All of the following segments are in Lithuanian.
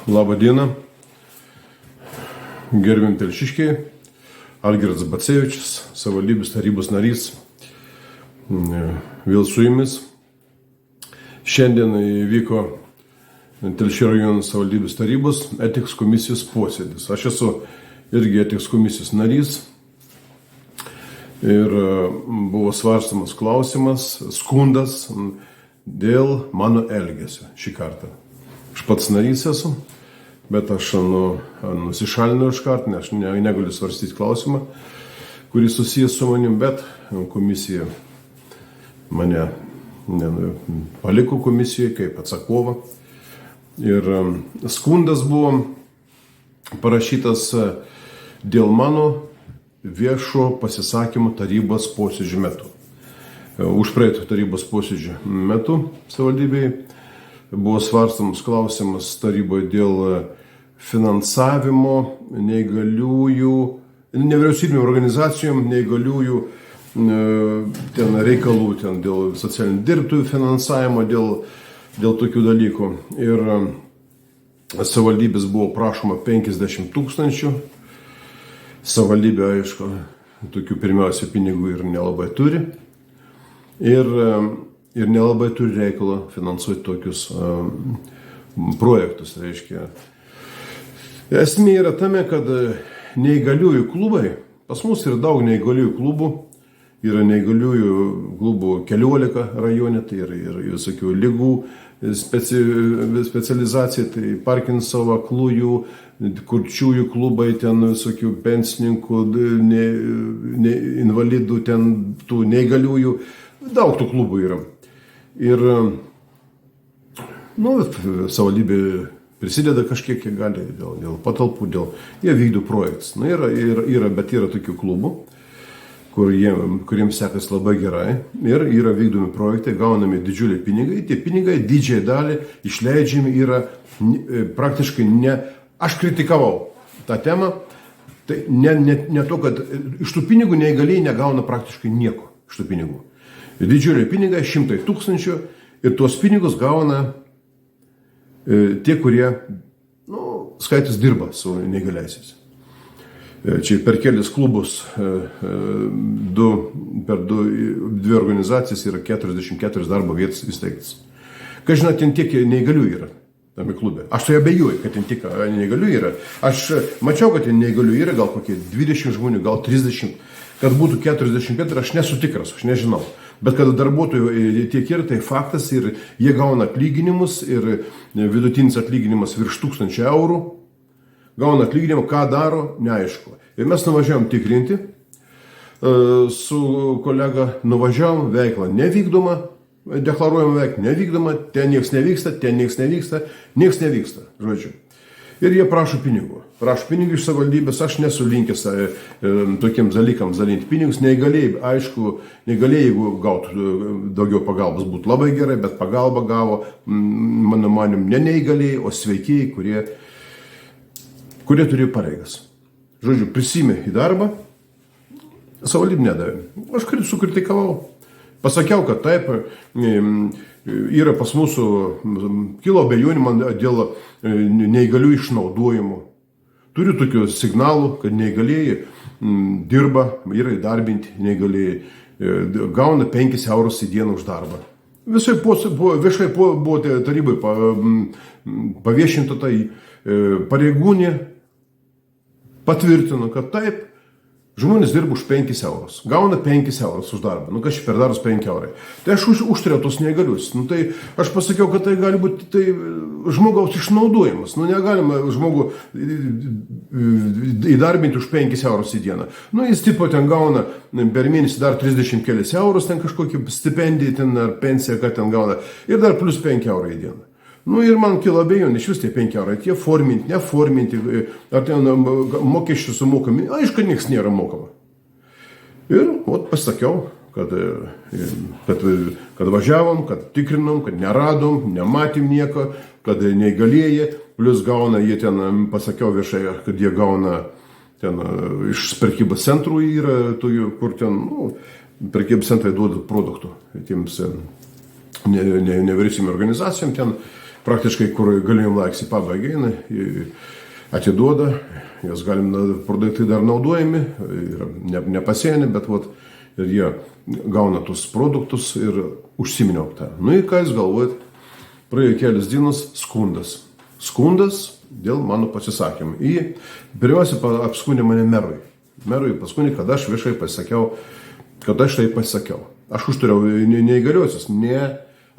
Labą dieną, gerbiami telšiškiai, Algirdas Bacevičius, savivaldybės tarybos narys, vėl su jumis. Šiandien įvyko Telšių rajono savivaldybės tarybos etikos komisijos posėdis. Aš esu irgi etikos komisijos narys ir buvo svarstamas klausimas, skundas dėl mano elgesio šį kartą. Aš pats narys esu, bet aš nusišalinau iš karto, nes aš negaliu svarstyti klausimą, kuris susijęs su manim, bet komisija mane paliko komisijoje kaip atsakovą. Ir skundas buvo parašytas dėl mano viešo pasisakymo tarybos posėdžių metu. Už praeito tarybos posėdžių metu savivaldybėje buvo svarstamas klausimas taryboje dėl finansavimo neįgaliųjų, nevyriausybinių organizacijom, neįgaliųjų ten reikalų, ten dėl socialinių dirbtuvių finansavimo, dėl tokių dalykų. Ir savivaldybės buvo prašoma 50 000. Savivaldybė, aišku, tokių pirmiausia pinigų ir nelabai turi. Ir nelabai turi reikalo finansuoti tokius projektus, reiškia. Esmė yra tame, kad neįgaliųjų klubai, pas mus yra daug neįgaliųjų klubų, yra neįgaliųjų klubų 14 rajone, tai yra visokių ligų specializacija, tai Parkinsono, aklųjų, kurčiųjų klubai, ten visokių pensininkų, invalidų, ten tų neįgaliųjų, daug tų klubų yra. Ir savivaldybė prisideda kažkiek, kiek gali, dėl patalpų, jie vykdo projektus. Bet yra tokių klubų, kuriems sekas labai gerai ir yra vykdomi projektai, gaunami didžiuliai pinigai. Tie pinigai didžiai dalį išleidžiami yra praktiškai ne. Aš kritikavau tą temą, tai ne to, kad iš tų pinigų neįgaliai negauna praktiškai nieko iš tų pinigų. Didžiuliai pinigai, 100 000, ir tuos pinigus gauna tie, kurie, skaitis, dirba su neįgaliaisiais. Čia per kelis klubus, per dvi organizacijas yra 44 darbo vietos įsteigtas. Ką žinot, ten tiek neįgalių yra tame klube. Aš tai abejoju, kad ten tiek neįgalių yra. Aš mačiau, kad ten neįgalių yra, gal kokie 20 žmonių, gal 30. Kad būtų 45, aš nesu tikras, aš nežinau. Bet kad darbuotojų tiek yra, tai faktas, ir jie gauna atlyginimus, ir vidutinis atlyginimas virš 1000 eurų. Gauna atlyginimą, ką daro, neaišku. Ir mes nuvažiavom tikrinti, su kolega nuvažiavom, veikla nevykdoma, deklaruojama veik nevykdoma, ten nieks nevyksta, žodžiu. Ir jie prašo pinigų. Prašo pinigų iš savivaldybės, aš nesu linkęs tokiems dalykams dalinti pinigus. Neįgalėjai, aišku, jeigu gautų daugiau pagalbos, būtų labai gerai, bet pagalbą gavo, mano manim, ne neįgalėjai, o sveikieji, kurie turėjo pareigas. Žodžiu, prisimė į darbą, savivaldybė nedavė. Aš sukritikavau. Pasakiau, kad taip, yra pas mūsų, kilo abejonių man dėl neįgalių išnaudojimo. Turiu tokių signalų, kad neįgalėjai dirba, yra įdarbinti neįgalėjai, gauna 5 eurus į dieną už darbą. Viešai buvo tarybai paviešinta tai, pareigūnė patvirtino, kad taip, žmonės dirba už 5 eurus, gauna 5 eurus už darbą. Kas čia per darbas 5 eurai? Tai aš užturėjau tos neįgalius. Tai aš pasakiau, kad tai gali būti žmogaus išnaudojimas. Negalima žmogų įdarbinti už 5 eurus į dieną. Jis tipo ten gauna per mėnesį dar 30 kelius eurus, ten kažkokį stipendiją ten, ar pensiją, ką ten gauna. Ir dar plus 5 eurų į dieną. Ir man kilo abejonė, iš vis tie 5 eurai, tie forminti, neforminti, ar ten mokesčių sumokami, aišku, nieks nėra mokama. Ir pasakiau, kad važiavom, kad tikrinom, kad neradom, nematėm nieko, kad neįgalėjai, plus gauna, jie ten, pasakiau viešai, kad jie gauna ten iš prekybos centrų yra, kur ten, prekybos centrai duoda produktų tiems nevyriausybinėm organizacijom ten. praktiškai, kur galėjom laiks į pabaigą eina, atiduoda, jas galim, produktai dar naudojami, nepasienė, bet vat, ir jie gauna tus produktus ir užsiminiau tą. Nu ir ką jūs galvojat, praėjo kelias dienas, skundas dėl mano pasisakymų. Pirmiausia, apskundė mane merui. Merui paskundė, kad aš viešai pasakiau, kad aš tai pasakiau. Aš užtariau neįgaliuosius,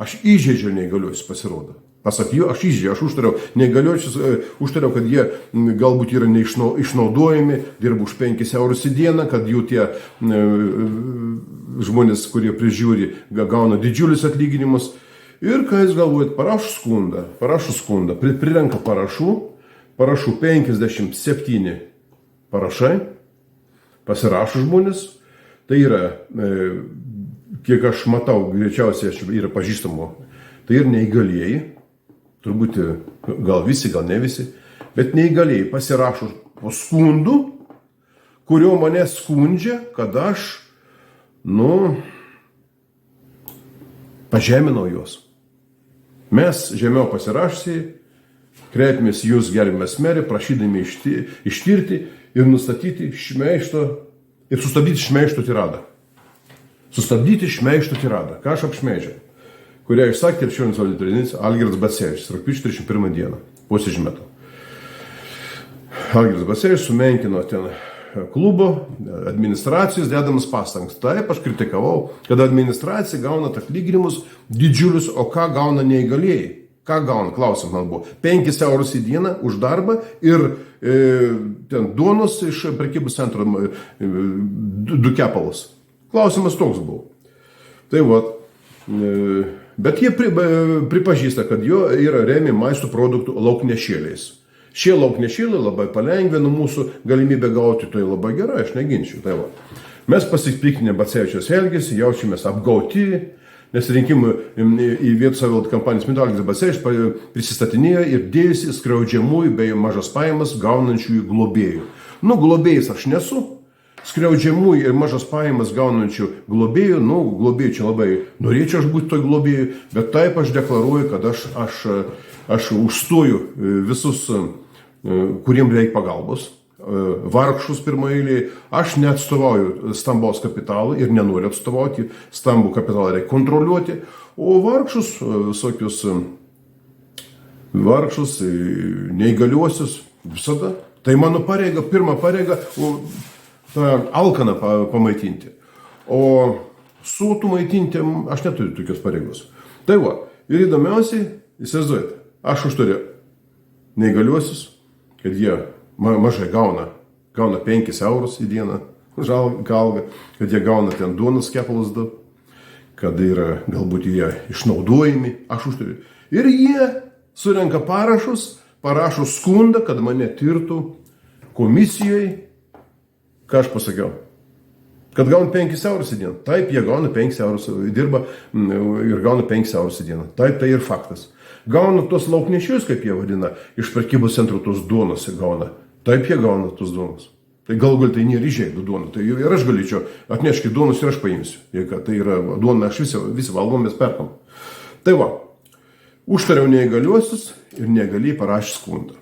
aš įžeidžiau neįgaliuosius, pasirodo. Pasak jų, aš užtariau neįgaliuosius, užtariau, kad jie galbūt yra neišnaudojami, dirba už 5 eurus į dieną, kad jų tie žmonės, kurie prižiūri, gauna didžiulius atlyginimus. Ir ką jūs galvojat, parašo skundą, prirenka parašų 57 parašai, pasirašo žmonės, tai yra, kiek aš matau, greičiausiai yra pažįstamo, tai ir neįgalieji, turbūt gal visi, gal ne visi, bet neįgalieji pasirašo po skundų, kurio mane skundžia, kad aš, pažeminau juos. Mes žemiau pasirašysiai, kreipėmės jūs, gerbiamas merė, prašydami ištirti ir nustatyti šmeižto ir sustabdyti šmeižto tiradą. Sustabdyti šmeižto tiradą. Ką aš apšmeižiau? Kurią išsakė Krikščionis auditorinis Algirdas Bacevičius, rugpjūčio 31 dieną, posėdžio metu. Algirdas Bacevičius sumenkino ten klubo administracijos dedamas pastangas. Taip, aš kritikavau, kad administracija gauna atlyginimus didžiulius, o ką gauna neįgalieji? Ką gauna? Klausimas man buvo. 5 eurus į dieną už darbą ir ten duonos iš prekybos centro 2 kepalus. Klausimas toks buvo. Tai vat, bet jie pripažįsta, kad jo yra remi maisto produktų lauknešėliais. Šie lauknešėliai labai palengvina mūsų galimybę gauti, tai labai gerai, aš neginčiu. Tai va. Mes pasipiktinę Bacevičiaus elgesį, jaučiamės apgauti, nes rinkimų į vietų savivaldos kampanijos metu Algirdas Bacevičius prisistatinėjo ir dėjosi skriaudžiamųjų bei mažas pajamas gaunančiųjų globėjų. Globėjais aš nesu. Skriaudžiamųjų ir mažas pajamas gaunančių globėjų, globėjų čia labai norėčiau aš būti toj globėjų, bet taip aš deklaruoju, kad aš užstoju visus, kuriem reikia pagalbos, vargšus pirmoje eilėje, aš neatstovauju stambaus kapitalo ir nenoriu atstovauti, stambų kapitalą reikia kontroliuoti, o visokius vargšus, neįgaliuosius visada. Tai mano pareiga, pirma pareiga, alkaną pamaitinti. O sotų maitinti aš neturiu tokios pareigos. Tai va, ir įdomiausiai, įsivaizduojate, aš užtariu neįgaliuosius, kad jie mažai gauna 5 eurus į dieną, algą, kad jie gauna ten duonos kepalus 2, kad yra galbūt jie išnaudojami, aš užtariu. Ir jie surenka parašus, parašo skundą, kad mane tirtų komisijoje. Ką aš pasakiau? Kad gauna 5 eurus į dieną. Taip, jie gauna 5 eurus, dirba ir gauna 5 eurus į dieną. Taip, tai ir faktas. Gauna tos lauknešius, kaip jie vadina, iš prekybos centro tos duonos gauna. Taip, jie gauna tos duonos. Tai gal tai nėra įžeidų duona. Tai ir aš galėčiau atnešti duonos ir aš paimsiu. Tai yra duona, aš visi valgom, mes perkam. Tai va, užtariau neįgaliuosius ir neįgaliai parašė skundą.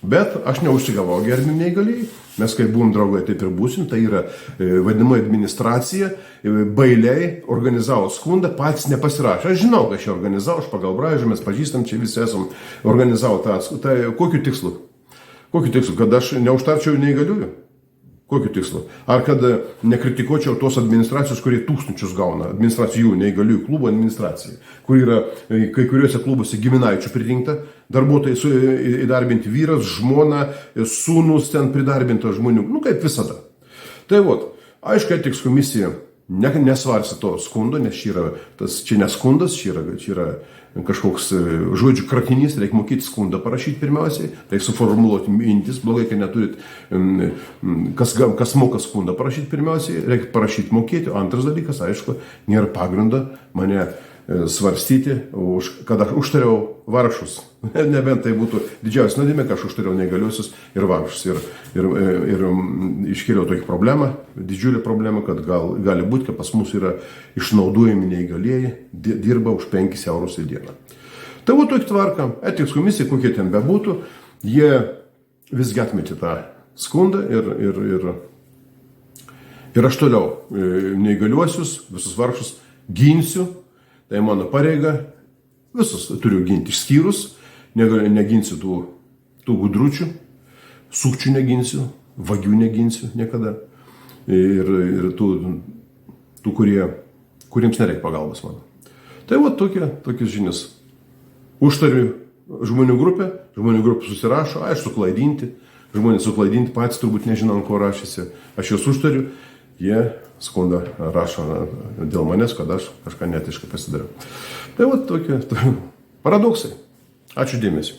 Bet aš neužsigavau, gerbim neįgaliai, mes kaip buvom draugai, taip ir būsim, tai yra vadinama administracija, bailiai organizavo skundą, patys nepasirašė. Aš žinau, kad čia organizavo, aš pagal braižą, mes pažįstam, čia visi esam organizavo tą skundą. Tai kokiu tikslu? Kokiu tikslu? Kad aš neužtarčiau neįgaliųjų? Kokiu tikslu? Ar kad nekritikuočiau tos administracijos, kurie tūkstančius gauna, administracijų, neįgaliųjų klubo administracija, kur yra kai kuriuose klubuose giminaičių pririnkta, darbuotojai įdarbinti vyras, žmona, sūnus ten pridarbinta žmonių, kaip visada. Tai vot, aišku, etiks komisija nesvarsi to skundo, nes čia neskundas, čia yra kažkoks žodžių kratinys, reikia mokyti skundą parašyti pirmiausiai, reikia suformuluoti mintis, blogai, kai neturit, kas moka skundą parašyti pirmiausiai, reikia parašyti mokėti, o antras dalykas, aišku, nėra pagrindo mane svarstyti, kad aš užtariau vargšus. Nebent tai būtų didžiausia nuodėmė, kad aš užtariau neįgaliuosius ir vargšus. Ir iškėliau tokį problemą, didžiulę problemą, kad gali būti, kad pas mus yra išnaudojami neįgalieji, dirba už 5 eurus į dieną. Tai va tokia tvarka, etikos komisija, kokie ten bebūtų, jie visgi atmetė tą skundą ir aš toliau neįgaliuosius, visus vargšus ginsiu, tai mano pareiga, visus turiu ginti išskyrus, neginsiu tų gudručių, sukčių neginsiu, vagių neginsiu niekada ir tų kuriems nereikia pagalbos mano. Tai va tokios žinios. Užtariu žmonių grupę susirašo, aš suklaidinti, žmonės suklaidinti patys turbūt nežinau, ko rašysi, aš juos užtariu, jie skundą rašo dėl manęs, kad aš kažką netiškai pasidariau. Tai va tokie paradoksai. Ačiū dėmesį.